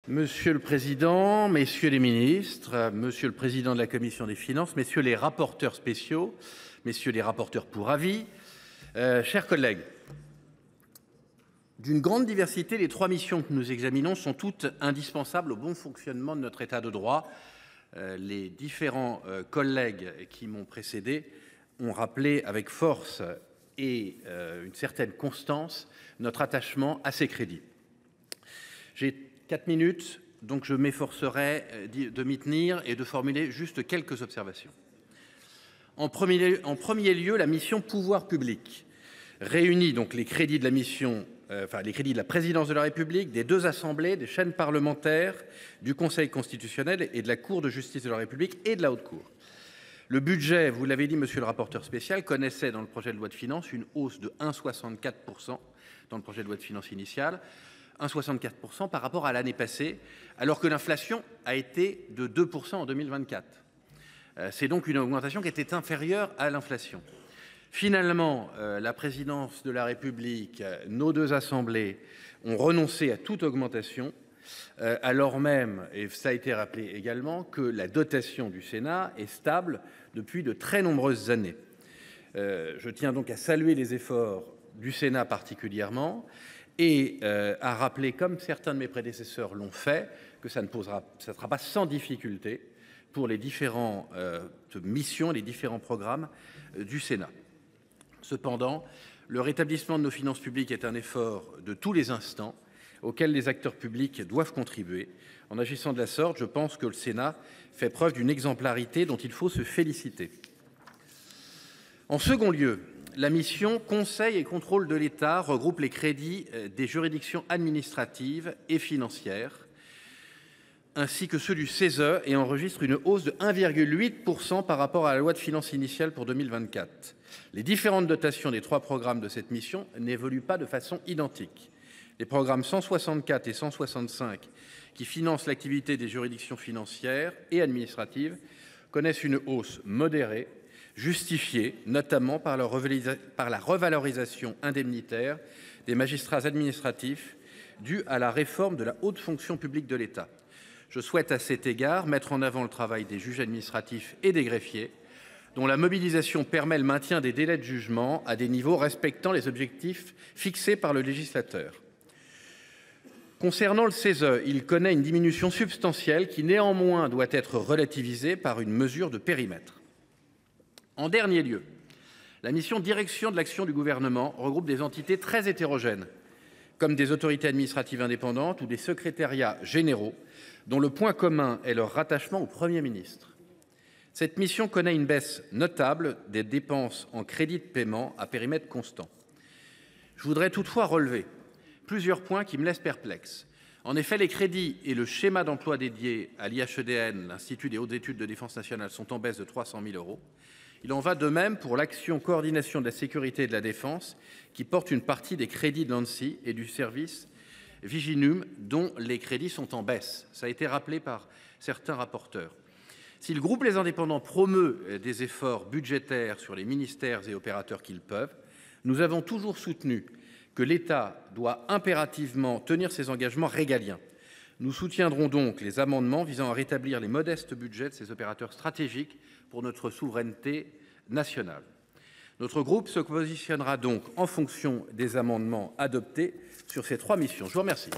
Monsieur le président, messieurs les ministres, monsieur le président de la commission des finances, messieurs les rapporteurs spéciaux, messieurs les rapporteurs pour avis, chers collègues, d'une grande diversité, les trois missions que nous examinons sont toutes indispensables au bon fonctionnement de notre État de droit. Les différents collègues qui m'ont précédé ont rappelé avec force et une certaine constance notre attachement à ces crédits. J'ai 4 minutes, donc je m'efforcerai de m'y tenir et de formuler juste quelques observations. En premier lieu, la mission Pouvoirs publics réunit donc les crédits de la mission, les crédits de la présidence de la République, des deux assemblées, des chaînes parlementaires, du Conseil constitutionnel et de la Cour de justice de la République et de la Haute Cour. Le budget, vous l'avez dit, monsieur le rapporteur spécial, connaissait dans le projet de loi de finances une hausse de 1,64% dans le projet de loi de finances initial, 1,64% par rapport à l'année passée, alors que l'inflation a été de 2% en 2024. C'est donc une augmentation qui était inférieure à l'inflation. Finalement, la présidence de la République, nos deux assemblées ont renoncé à toute augmentation, alors même, et ça a été rappelé également, que la dotation du Sénat est stable depuis de très nombreuses années. Je tiens donc à saluer les efforts du Sénat particulièrement et à rappeler, comme certains de mes prédécesseurs l'ont fait, que ça ne sera pas sans difficulté pour les différentes missions, les différents programmes du Sénat. Cependant, le rétablissement de nos finances publiques est un effort de tous les instants auquel les acteurs publics doivent contribuer. En agissant de la sorte, je pense que le Sénat fait preuve d'une exemplarité dont il faut se féliciter. En second lieu, la mission Conseil et contrôle de l'État regroupe les crédits des juridictions administratives et financières, ainsi que ceux du CESE, et enregistre une hausse de 1,8% par rapport à la loi de finances initiale pour 2024. Les différentes dotations des trois programmes de cette mission n'évoluent pas de façon identique. Les programmes 164 et 165, qui financent l'activité des juridictions financières et administratives, connaissent une hausse modérée, justifiée notamment par la revalorisation indemnitaire des magistrats administratifs due à la réforme de la haute fonction publique de l'État. Je souhaite à cet égard mettre en avant le travail des juges administratifs et des greffiers, dont la mobilisation permet le maintien des délais de jugement à des niveaux respectant les objectifs fixés par le législateur. Concernant le CESE, il connaît une diminution substantielle qui néanmoins doit être relativisée par une mesure de périmètre. En dernier lieu, la mission Direction de l'action du gouvernement regroupe des entités très hétérogènes, comme des autorités administratives indépendantes ou des secrétariats généraux, dont le point commun est leur rattachement au Premier ministre. Cette mission connaît une baisse notable des dépenses en crédits de paiement à périmètre constant. Je voudrais toutefois relever plusieurs points qui me laissent perplexe. En effet, les crédits et le schéma d'emploi dédié à l'IHEDN, l'Institut des hautes études de défense nationale, sont en baisse de 300 000 €. Il en va de même pour l'action coordination de la sécurité et de la défense, qui porte une partie des crédits de l'ANSSI et du service Viginum, dont les crédits sont en baisse. Ça a été rappelé par certains rapporteurs. Si le groupe Les Indépendants promeut des efforts budgétaires sur les ministères et opérateurs qu'ils peuvent, nous avons toujours soutenu que l'État doit impérativement tenir ses engagements régaliens. Nous soutiendrons donc les amendements visant à rétablir les modestes budgets de ces opérateurs stratégiques pour notre souveraineté nationale. Notre groupe se positionnera donc en fonction des amendements adoptés sur ces trois missions. Je vous remercie.